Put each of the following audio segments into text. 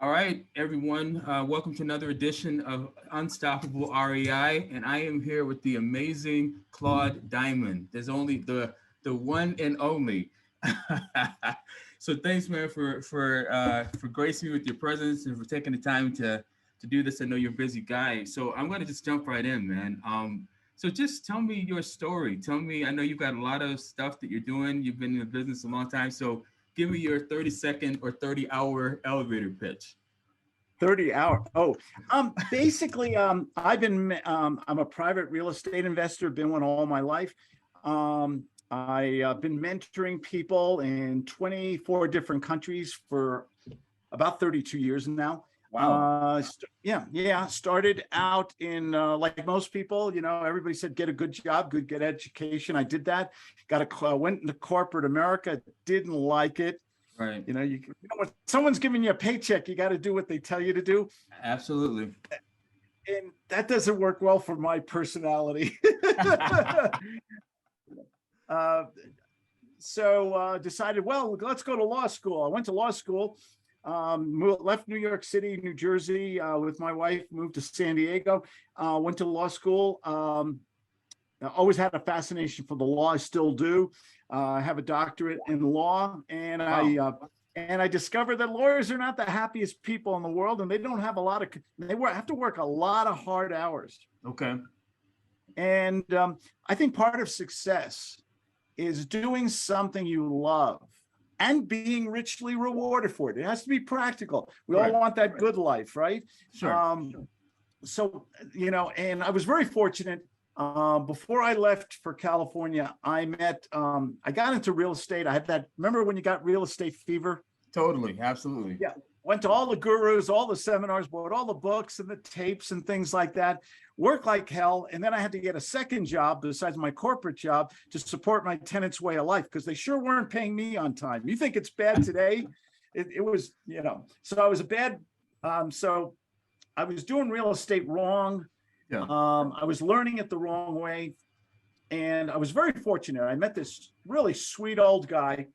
All right, everyone. Welcome to another edition of Unstoppable REI, and I am here with the amazing Claude Diamond. There's only the one and only. So thanks, man, for gracing me with your presence and for taking the time to do this. I know you're a busy guy, so I'm going to just jump right in, man. So just tell me your story. Tell me. I know you've got a lot of stuff that you're doing. You've been in the business a long time, so give me your 30-second or 30-hour elevator pitch. 30 hour. Basically, I'm a private real estate investor, been one all my life. I've been mentoring people in 24 different countries for about 32 years now. Wow. Started out in like most people, everybody said get a good job, get education. I did that. Went into corporate America, didn't like it. Right. When someone's giving you a paycheck, you got to do what they tell you to do. Absolutely. And that doesn't work well for my personality. So decided, well, let's go to law school. I went to law school, left New York City, New Jersey with my wife, moved to San Diego, went to law school. I always had a fascination for the law. I still do. I have a doctorate in law, and Wow. I discovered that lawyers are not the happiest people in the world, and they don't have have to work a lot of hard hours. Okay. And I think part of success is doing something you love and being richly rewarded for it. It has to be practical. We all want that good life, right? Sure. So, and I was very fortunate. Before I left for California, I got into real estate. I had remember when you got real estate fever? Totally. Absolutely. Yeah. Went to all the gurus, all the seminars, bought all the books and the tapes and things like that, worked like hell. And then I had to get a second job besides my corporate job to support my tenants' way of life because they sure weren't paying me on time. You think it's bad today? It was, so I was so I was doing real estate wrong. Yeah. I was learning it the wrong way. And I was very fortunate. I met this really sweet old guy,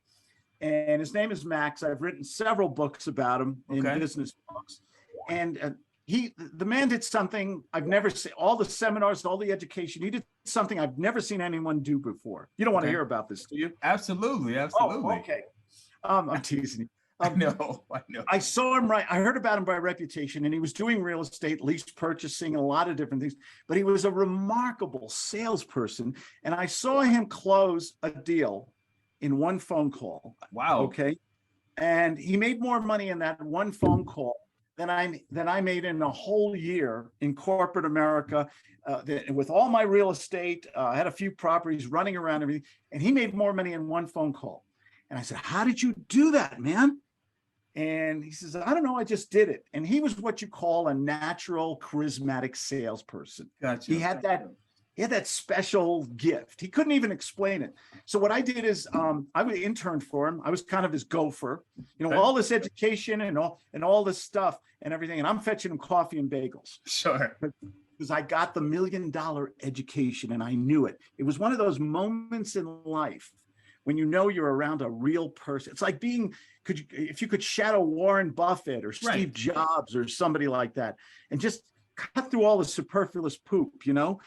and his name is Max. I've written several books about him in business books. And the man did something I've never seen, all the seminars, all the education. He did something I've never seen anyone do before. You don't want to hear about this, do you? Absolutely. Oh, okay. I'm teasing you. I know. I saw him I heard about him by reputation, and he was doing real estate, lease purchasing, a lot of different things, but he was a remarkable salesperson. And I saw him close a deal in one phone call. Wow. Okay. And he made more money in that one phone call than I made in a whole year in corporate America, with all my real estate. I had a few properties running around everything, and he made more money in one phone call. And I said, how did you do that, man? And he says, I don't know, I just did it. And he was what you call a natural, charismatic salesperson. Gotcha. He had that special gift. He couldn't even explain it. So what I did is I interned for him. I was kind of his gopher, all this education and all this stuff and everything. And I'm fetching him coffee and bagels. Sure. Because I got the $1 million education and I knew it. It was one of those moments in life when you're around a real person. It's like if you could shadow Warren Buffett or Steve Jobs or somebody like that, and just cut through all the superfluous poop,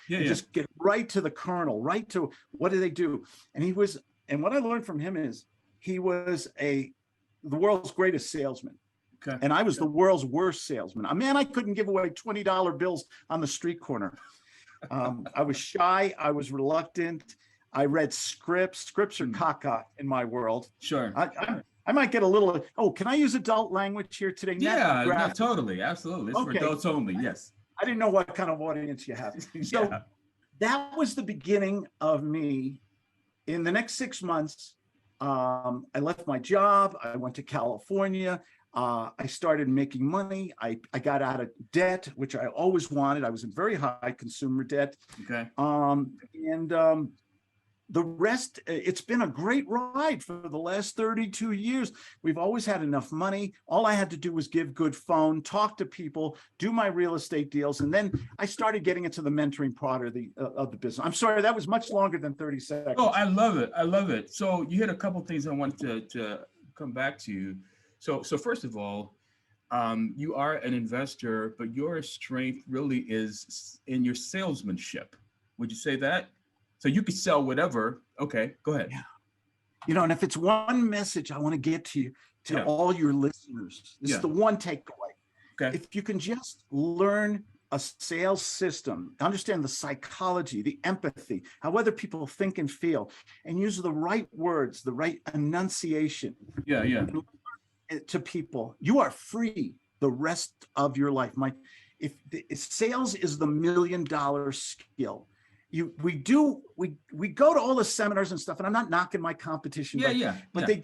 just get right to the kernel, right to what do they do? And what I learned from him is he was the world's greatest salesman. Okay. And I was the world's worst salesman. I couldn't give away $20 bills on the street corner. I was shy. I was reluctant. I read scripts. Scripts are caca in my world. Sure. I might get a little, can I use adult language here today? Yeah, no, totally. Absolutely. It's for adults only. Yes. I didn't know what kind of audience you have. So that was the beginning of me. In the next 6 months, I left my job. I went to California. I started making money. I got out of debt, which I always wanted. I was in very high consumer debt. Okay. The rest, it's been a great ride for the last 32 years. We've always had enough money. All I had to do was give good phone, talk to people, do my real estate deals. And then I started getting into the mentoring part of the business. I'm sorry, that was much longer than 30 seconds. Oh, I love it. I love it. So you hit a couple of things I wanted to come back to. So first of all, you are an investor, but your strength really is in your salesmanship. Would you say that? So you could sell whatever. Okay, go ahead. Yeah. And if it's one message I want to get to you, to Yeah, all your listeners, this is yeah. the one takeaway. Okay. If you can just learn a sales system, understand the psychology, the empathy, how other people think and feel, and use the right words, the right enunciation Yeah, yeah. to people, you are free the rest of your life. If sales is the $1,000,000 skill, we go to all the seminars and stuff, and I'm not knocking my competition, Yeah, but yeah, but yeah.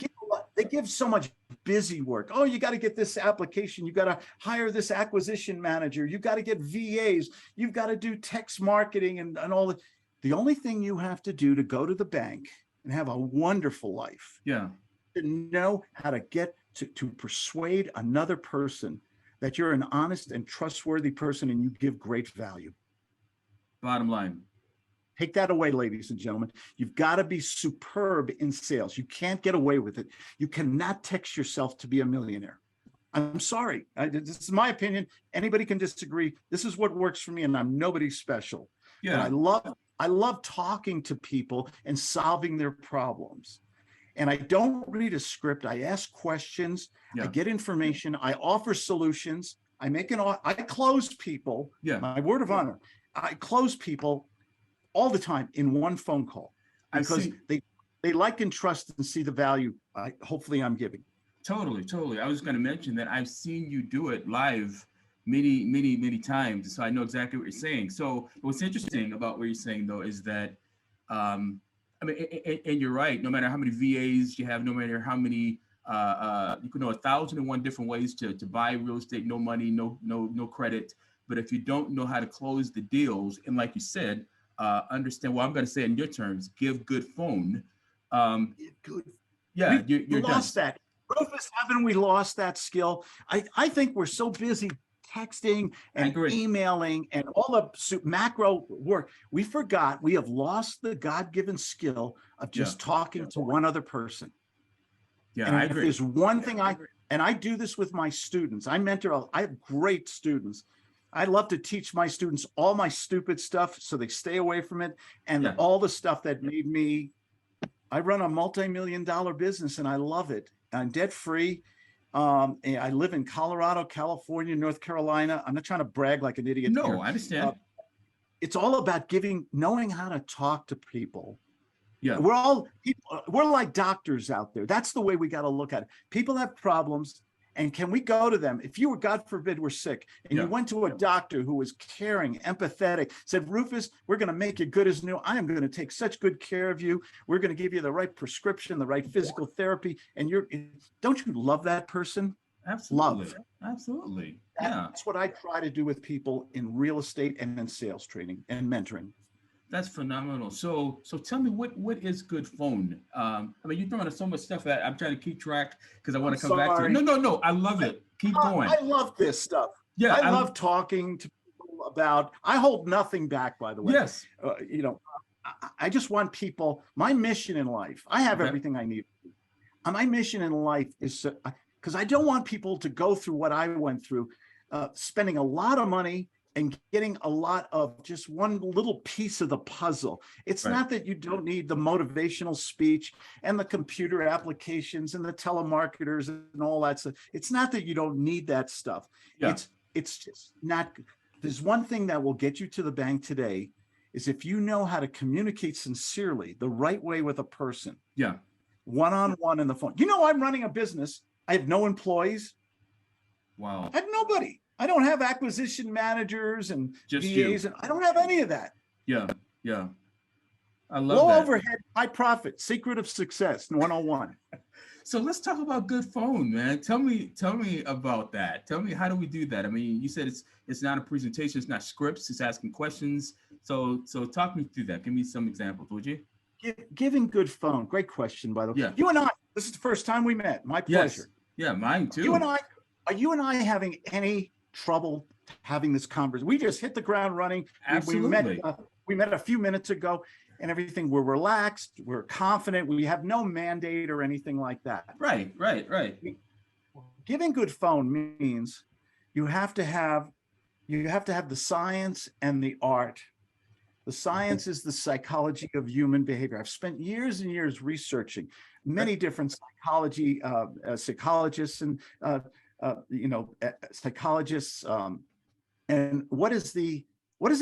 they give so much busy work. Oh, you got to get this application, you got to hire this acquisition manager, you got to get VAs, you've got to do text marketing and all that. The only thing you have to do to go to the bank and have a wonderful life, Yeah. to know how to get to persuade another person that you're an honest and trustworthy person and you give great value. Bottom line. Take that away, ladies and gentlemen. You've got to be superb in sales. You can't get away with it. You cannot text yourself to be a millionaire. I'm sorry. This is my opinion. Anybody can disagree. This is what works for me, and I'm nobody special. Yeah. But I love talking to people and solving their problems. And I don't read a script. I ask questions. Yeah. I get information. I offer solutions. I close people. Yeah. My word of honor. I close people all the time in one phone call because they like and trust and see the value hopefully I'm giving. Totally. I was going to mention that I've seen you do it live many times, so I know exactly what you're saying. So what's interesting about what you're saying, though, is that I mean, and you're right. No matter how many VAs you have, no matter how many you can know 1,001 different ways to buy real estate, no money, no credit. But if you don't know how to close the deals, and like you said, understand, well, I'm going to say in your terms, give good phone. Good. Yeah, you're lost done. that. Rufus, haven't we lost that skill? I think we're so busy texting and emailing and all the macro work. We forgot we have lost the God-given skill of just talking to one other person. Yeah, and I if agree. there's one thing I do this with my students. I have great students. I love to teach my students all my stupid stuff so they stay away from it. And all the stuff that made me, I run a multi-million-dollar business and I love it. I'm debt-free. And I live in Colorado, California, North Carolina. I'm not trying to brag like an idiot. No, here. I understand. It's all about knowing how to talk to people. Yeah. We're like doctors out there. That's the way we got to look at it. People have problems. And can we go to them? If you were, God forbid, we're sick, and you went to a doctor who was caring, empathetic, said, Rufus, we're going to make you good as new. I am going to take such good care of you. We're going to give you the right prescription, the right physical therapy. And don't you love that person? Absolutely. Love. Absolutely. That's what I try to do with people in real estate and in sales training and mentoring. That's phenomenal. So tell me, what is good phone? I mean, you're throwing so much stuff that I'm trying to keep track because I want to come back to it. No, I love it. Keep going. I love this stuff. Yeah, I love talking to people about. I hold nothing back, by the way. Yes. I just want people. My mission in life. I have everything I need. My mission in life is because I don't want people to go through what I went through, spending a lot of money and getting a lot of just one little piece of the puzzle. It's not that you don't need the motivational speech and the computer applications and the telemarketers and all that stuff. It's not that you don't need that stuff. Yeah. It's just not. There's one thing that will get you to the bank today is if you know how to communicate sincerely, the right way with a person. Yeah. One-on-one in the phone. I'm running a business. I have no employees. Wow. I have nobody. I don't have acquisition managers and just VAs, and I don't have any of that. Yeah. I love low that. Overhead, high profit, secret of success, 101. So let's talk about good phone, man. Tell me about that. Tell me, how do we do that? I mean, you said it's not a presentation, it's not scripts, it's asking questions. So talk me through that. Give me some examples, would you? Giving good phone. Great question, by the way. Yeah. You and I, this is the first time we met. My pleasure. Yes. Yeah, mine too. Are you and I having any trouble having this conversation? We just hit the ground running. Absolutely. We met a few minutes ago and everything. We're relaxed. We're confident. We have no mandate or anything like that. Right. Giving good phone means you have to have the science and the art. The science is the psychology of human behavior. I've spent years and years researching many different psychologists and psychologists. And what does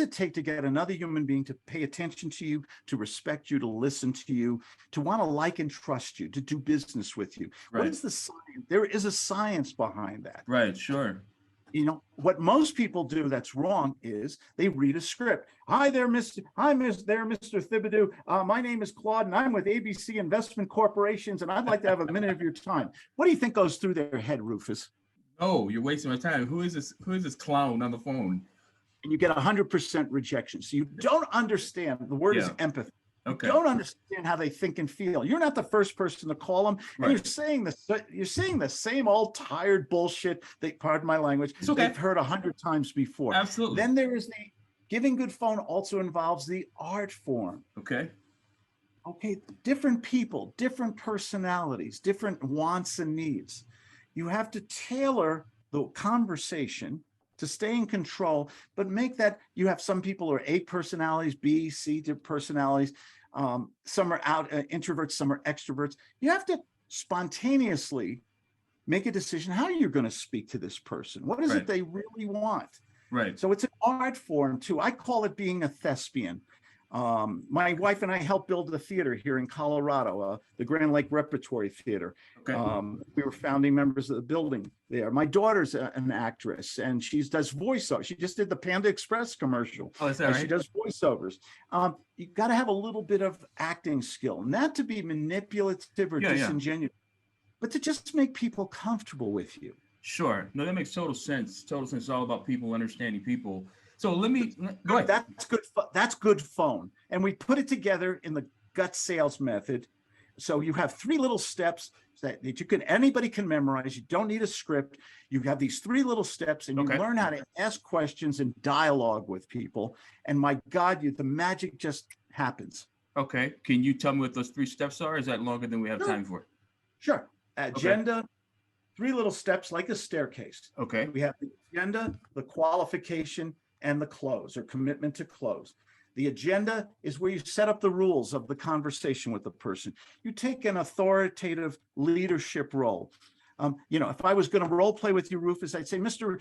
it take to get another human being to pay attention to you, to respect you, to listen to you, to want to like and trust you, to do business with you? Right. What is the science? There is a science behind that. Right, sure. What most people do that's wrong is they read a script. Hi there, Mr. Thibodeau. My name is Claude, and I'm with ABC Investment Corporations, and I'd like to have a minute of your time. What do you think goes through their head, Rufus? Oh, you're wasting my time. Who is this clown on the phone? And you get 100% rejection. So you don't understand. The word is empathy. Okay. You don't understand how they think and feel. You're not the first person to call them, and you're saying the same old tired bullshit. Pardon my language. It's okay. They've heard 100 times before. Absolutely. Then there is giving good phone also involves the art form. Okay. Different people, different personalities, different wants and needs. You have to tailor the conversation to stay in control, but make that you have some people who are A personalities, B, C personalities. Some are introverts, some are extroverts. You have to spontaneously make a decision how you're going to speak to this person. What is it they really want? Right. So it's an art form too. I call it being a thespian. My wife and I helped build the theater here in Colorado, the Grand Lake Repertory Theater. Okay. We were founding members of the building there. My daughter's an actress, and she does voiceover. She just did the Panda Express commercial. Oh, is that right? She does voiceovers. You got to have a little bit of acting skill, not to be manipulative or disingenuous, but to just make people comfortable with you. Sure. No, that makes total sense. Total sense. It's all about people understanding people. So go ahead. That's good phone. And we put it together in the gut sales method. So you have 3 little steps that anybody can memorize. You don't need a script. You have these 3 little steps, and you learn how to ask questions and dialogue with people. And my God, the magic just happens. Okay. Can you tell me what those 3 steps are? Is that longer than we have time for? Sure. Agenda, 3 little steps like a staircase. Okay. We have the agenda, the qualification, and the close or commitment to close. The agenda is where you set up the rules of the conversation with the person. You take an authoritative leadership role. If I was going to role play with you, Rufus, I'd say, Mr.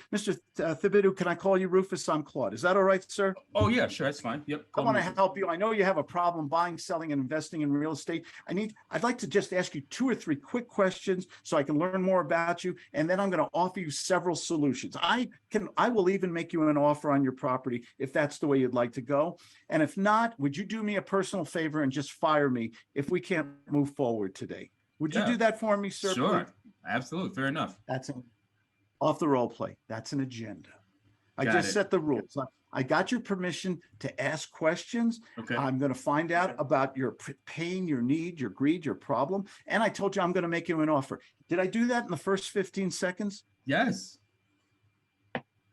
Thibodeau, can I call you Rufus? I'm Claude. Is that all right, sir? Oh, yeah, sure. That's fine. Yep. I want to help you. I know you have a problem buying, selling, and investing in real estate. I'd like to just ask you 2 or 3 quick questions so I can learn more about you. And then I'm going to offer you several solutions. I will even make you an offer on your property if that's the way you'd like to go. And if not, would you do me a personal favor and just fire me if we can't move forward today? Would you do that for me, sir? Sure. Please? Absolutely. Fair enough. That's off the role play. That's an agenda. I just set the rules. I got your permission to ask questions. Okay. I'm going to find out about your pain, your need, your greed, your problem. And I told you I'm going to make you an offer. Did I do that in the first 15 seconds? Yes.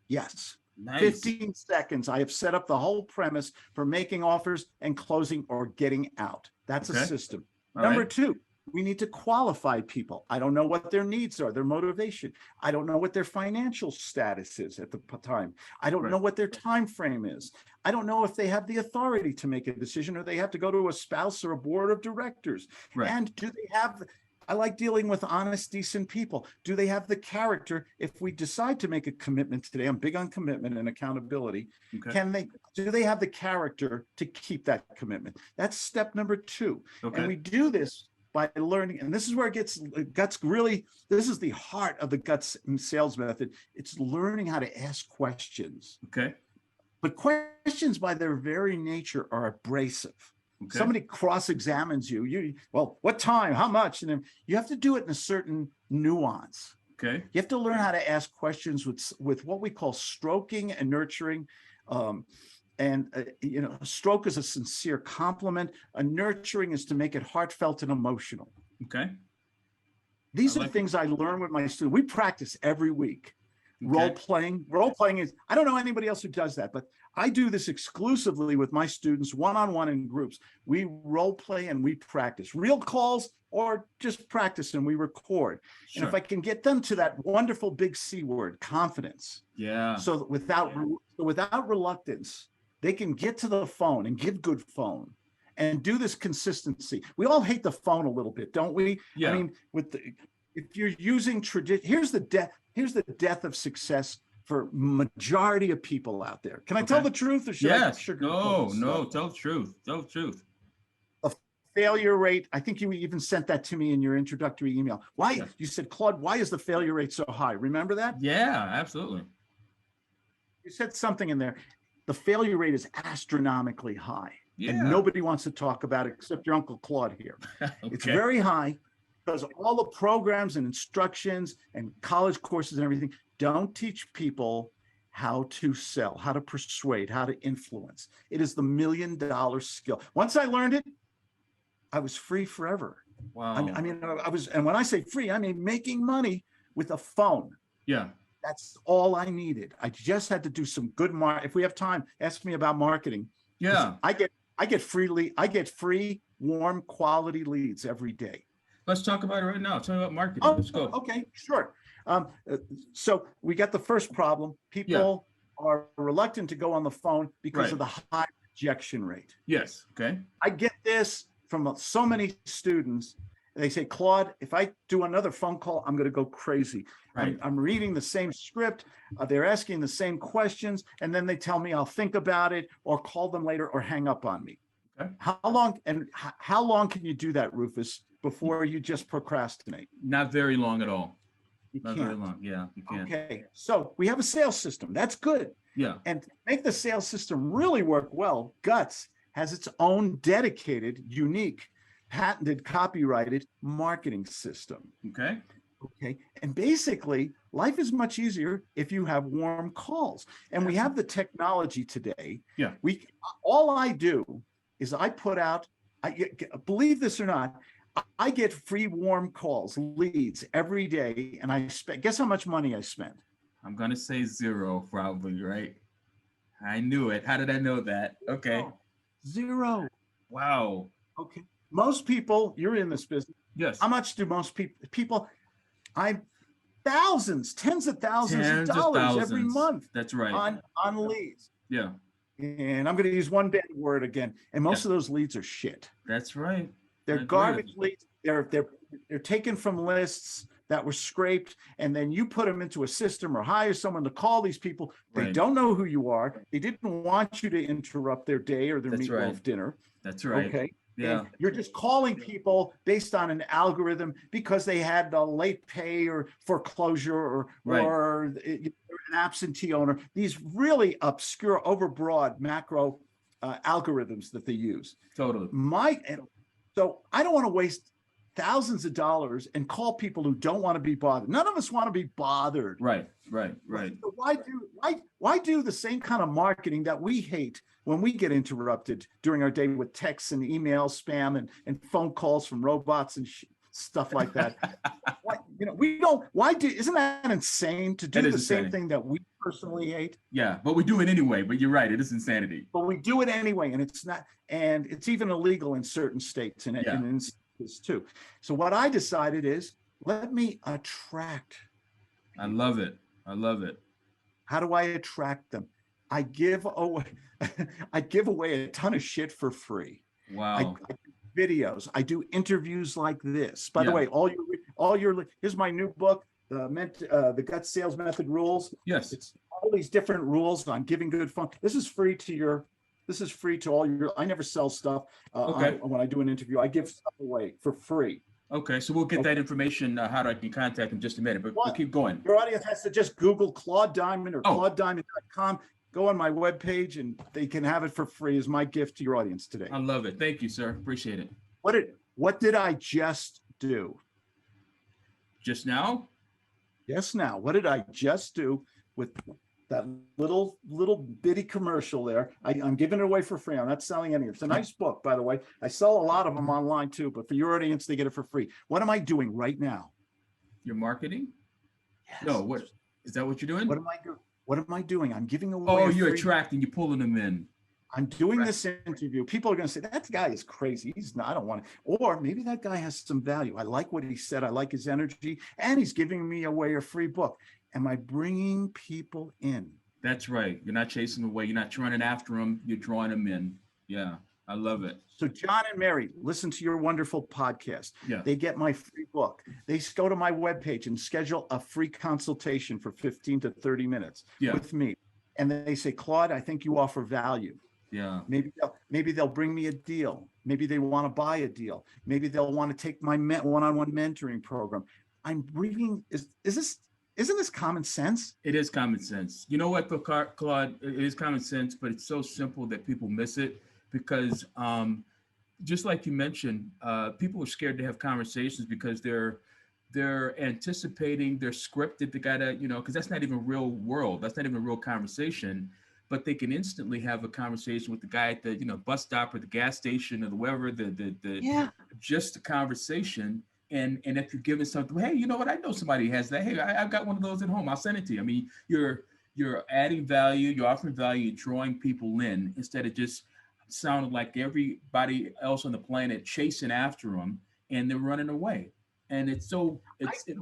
Yes. Nice. 15 seconds. I have set up the whole premise for making offers and closing or getting out. That's a system. Number 2. We need to qualify people. I don't know what their needs are, their motivation. I don't know what their financial status is at the time. I don't know what their time frame is. I don't know if they have the authority to make a decision, or they have to go to a spouse or a board of directors. Right. And do they have, I like dealing with honest, decent people. Do they have the character? If we decide to make a commitment today, I'm big on commitment and accountability. Okay. Do they have the character to keep that commitment? That's step number 2. Okay. And we do this by learning, and this is where this is the heart of the guts and sales method. It's learning how to ask questions. Okay. But questions by their very nature are abrasive. Okay. Somebody cross-examines you, well, what time, how much? And then you have to do it in a certain nuance. Okay. You have to learn how to ask questions with what we call stroking and nurturing. A stroke is a sincere compliment. A nurturing is to make it heartfelt and emotional. Okay. These are things I learn with my students. We practice every week. Okay. Role playing is, I don't know anybody else who does that, but I do this exclusively with my students, one-on-one in groups. We role play and we practice real calls or just practice and we record. And if Sure. I can get them to that wonderful big C word, confidence, Yeah. so that without reluctance, they can get to the phone and give good phone and do this consistency. We all hate the phone a little bit, don't we? I Yeah. mean, if you're using tradition, here's the death of success for majority of people out there. Can I tell Okay. the truth or should I Yes. sugarcoat No, this no. stuff? Tell the truth. Tell the truth. A failure rate, I think you even sent that to me in your introductory email. Why, Yes. you said, Claude, why is the failure rate so high? Remember that? Yeah, absolutely. You said something in there. The failure rate is astronomically high. And Yeah. nobody wants to talk about it except your Uncle Claude here. It's Okay. very high because all the programs and instructions and college courses and everything don't teach people how to sell, how to persuade, how to influence. It is the $1 million skill. Once I learned it, I was free forever. Wow. I mean, and when I say free, I mean making money with a phone. Yeah. That's all I needed. I just had to do some good if we have time, ask me about marketing. Yeah. I get free, warm, quality leads every day. Let's talk about it right now. Tell me about marketing. Oh, Let's go. okay, sure. So we got the first problem. People are reluctant to go on the phone because of the high rejection rate. Yes. Okay. I get this from so many students. They say, Claude, if I do another phone call, I'm going to go crazy. Right. I'm reading the same script. They're asking the same questions. And then they tell me I'll think about it or call them later or hang up on me. Okay. How long can you do that, Rufus, before you just procrastinate? Not very long at all. You Not can't. very long. Yeah, you can. Okay. So we have a sales system. That's good. Yeah. And to make the sales system really work well, Guts has its own dedicated, unique, patented, copyrighted marketing system. Okay. Okay. And basically, life is much easier if you have warm calls. And we have the technology today. Yeah. All I do is I put out, believe this or not, I get free warm calls, leads every day. And guess how much money I spend? I'm going to say 0 probably, right? I knew it. How did I know that? Okay. Zero. Wow. Okay. Most people, you're in this business. Yes. How much do most people, thousands, tens of thousands of dollars every month. That's right. On leads. Yeah. And I'm going to use one bad word again. And most of those leads are shit. That's right. They're garbage leads. They're taken from lists that were scraped, and then you put them into a system or hire someone to call these people. They don't know who you are. They didn't want you to interrupt their day or their meatloaf dinner. That's right. Okay. Yeah. And you're just calling people based on an algorithm because they had a late pay or foreclosure or an absentee owner. These really obscure, overbroad macro algorithms that they use. Totally. So I don't want to waste thousands of dollars and call people who don't want to be bothered. None of us want to be bothered. Right. So why do the same kind of marketing that we hate when we get interrupted during our day with texts and emails, spam and phone calls from robots and stuff like that? Isn't that insane to do the same thing that we personally hate? Yeah, but we do it anyway. But you're right, it is insanity. But we do it anyway, and it's even illegal in certain states and in instances too. So what I decided is, let me attract. I love it. How do I attract them? I give away a ton of shit for free. Wow. I do videos. I do interviews like this. By the way, here's my new book, the Gut Sales Method Rules. Yes. It's all these different rules on giving good fun. This is free to all your. I never sell stuff. When I do an interview, I give stuff away for free. Okay, so we'll get that information, how I can contact him in just a minute, but we'll keep going. Your audience has to just Google Claude Diamond or ClaudeDiamond.com. Go on my webpage and they can have it for free as my gift to your audience today. I love it. Thank you, sir. Appreciate it. What did I just do? Just now? Yes, now. What did I just do with that little bitty commercial there? I'm giving it away for free. I'm not selling any. It's a nice book, by the way. I sell a lot of them online too, but for your audience, they get it for free. What am I doing right now? Your marketing? Yes. No, what? Is that what you're What doing? am I doing? What am I doing? I'm giving away Oh, a you're free. attracting, you're pulling them in. I'm doing Right. this interview. People are going to say that guy is crazy. He's not. I don't want to. Or maybe that guy has some value. I like what he said. I like his energy, and he's giving me away a free book. Am I bringing people in? That's right. You're not chasing them away. You're not running after them. You're drawing them in. Yeah, I love it. So John and Mary, listen to your wonderful podcast. Yeah, They get my free book. They go to my webpage and schedule a free consultation for 15 to 30 minutes yeah, with me. And they say, Claude, I think you offer value. yeah. Maybe they'll bring me a deal. Maybe they want to buy a deal. Maybe they'll want to take my one-on-one mentoring program. I'm bringing is this isn't this common sense? It is common sense. You know what, Claude? It is common sense, but it's so simple that people miss it because, just like you mentioned, people are scared to have conversations because they're anticipating, they're scripted. They gotta, because that's not even real world. That's not even a real conversation. But they can instantly have a conversation with the guy at the bus stop or the gas station or the wherever the Yeah. just a conversation. And if you're giving something, hey, you know what? I know somebody has that. Hey, I've got one of those at home. I'll send it to you. I mean, you're adding value, you're offering value, you're drawing people in instead of just sounding like everybody else on the planet chasing after them and they're running away. And it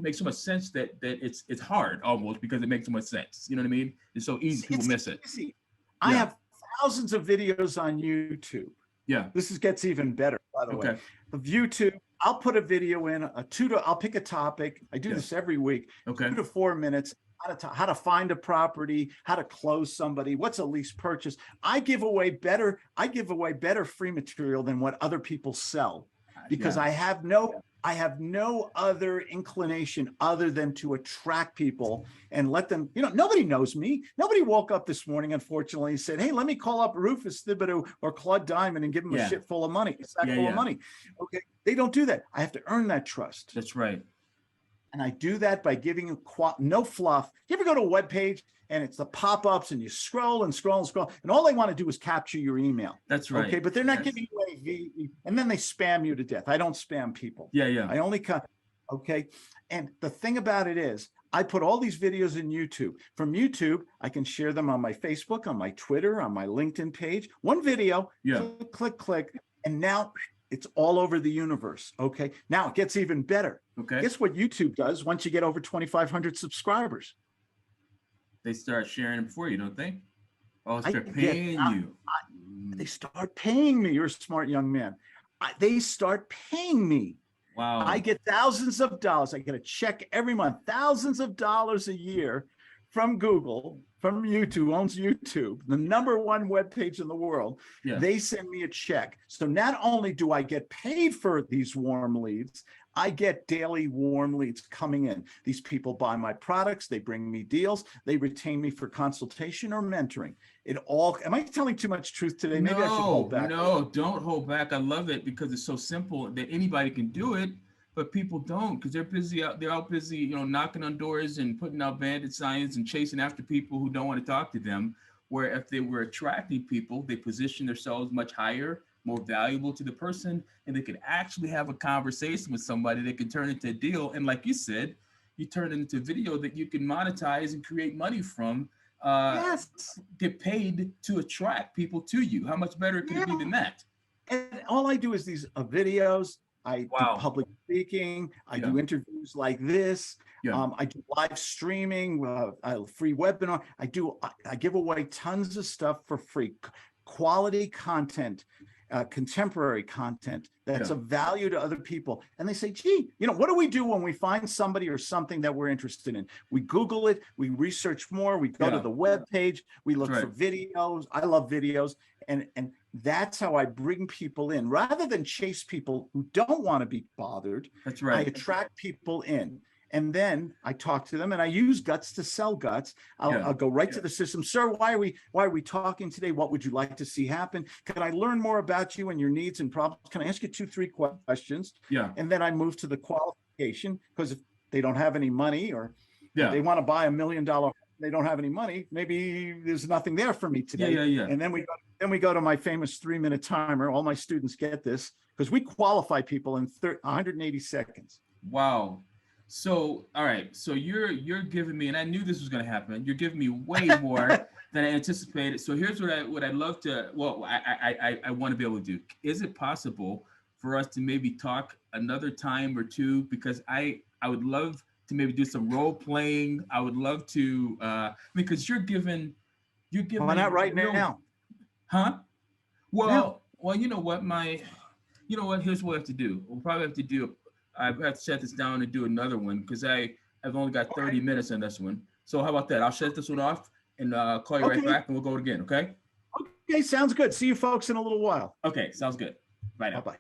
makes so much sense that it's hard almost because it makes so much sense. You know what I mean? It's so easy. People It's miss it. easy. I Yeah. have thousands of videos on YouTube. Yeah. Gets even better, by the way. Okay. Of YouTube, I'll put a video in I'll pick a topic. I do Yeah. this every week. Okay. 2 to 4 minutes. How to find a property, how to close somebody, what's a lease purchase. I give away better free material than what other people sell because Yeah. I have no other inclination other than to attract people and let them, nobody knows me. Nobody woke up this morning, unfortunately, and said, hey, let me call up Rufus Thibodeau or Claude Diamond and give them a shit full of money, a sack full of money. Okay. They don't do that. I have to earn that trust. That's right. And I do that by giving you no fluff. You ever go to a web page and it's the pop-ups and you scroll and scroll and scroll, and all they want to do is capture your email. That's right. Okay, but they're not giving you any and then they spam you to death. I don't spam people. Yeah. I only cut. Okay. And the thing about it is, I put all these videos in YouTube. From YouTube, I can share them on my Facebook, on my Twitter, on my LinkedIn page. One video, click, and now it's all over the universe. Okay. Now it gets even better. Okay. Guess what YouTube does once you get over 2,500 subscribers? They start sharing it for you, don't they? Oh, they're paying you. They start paying me. You're a smart young man. They start paying me. Wow. I get thousands of dollars. I get a check every month, thousands of dollars a year from Google, from YouTube, owns YouTube, the #1 webpage in the world. Yeah. They send me a check. So not only do I get paid for these warm leads, I get daily warm leads coming in. These people buy my products. They bring me deals. They retain me for consultation or mentoring. Am I telling too much truth today? Maybe I should hold back. No, don't hold back. I love it because it's so simple that anybody can do it, but people don't because they're busy out. They're out busy, knocking on doors and putting out bandit signs and chasing after people who don't want to talk to them. Where if they were attracting people, they position themselves much higher, more valuable to the person, and they could actually have a conversation with somebody that can turn into a deal. And like you said, you turn it into a video that you can monetize and create money from. Yes. Get paid to attract people to you. How much better could it be than that? And all I do is these videos. I do public speaking. I do interviews like this. I do live streaming, a free webinar. I give away tons of stuff for free, quality content, contemporary content that's of value to other people. And they say, gee, what do we do when we find somebody or something that we're interested in? We Google it, we research more, we go to the web page, we look for videos. I love videos. And that's how I bring people in rather than chase people who don't want to be bothered. That's right. I attract people in. And then I talk to them and I use guts to sell guts. I'll go right to the system. Sir, why are we talking today? What would you like to see happen? Can I learn more about you and your needs and problems? Can I ask you 2-3 questions? Yeah. And then I move to the qualification because if they don't have any money or they want to buy $1 million, they don't have any money. Maybe there's nothing there for me today. Yeah. And then we go to my famous 3-minute timer. All my students get this because we qualify people in 180 seconds. Wow. So, all right. So you're giving me, and I knew this was going to happen. You're giving me way more than I anticipated. So here's what I'd love to. Well, I want to be able to do. Is it possible for us to maybe talk another time or two? Because I would love to maybe do some role playing. I would love to because you're Why not giving right real, now? huh? Now. Well, you know what, you know what? Here's what we have to do. We'll probably have to do. I have to shut this down and do another one because I've only got Okay. 30 minutes on this one. So how about that? I'll shut this one off and call you right Okay. back and we'll go again. Okay. Okay. Sounds good. See you folks in a little while. Okay. Sounds good. Bye Bye now. bye.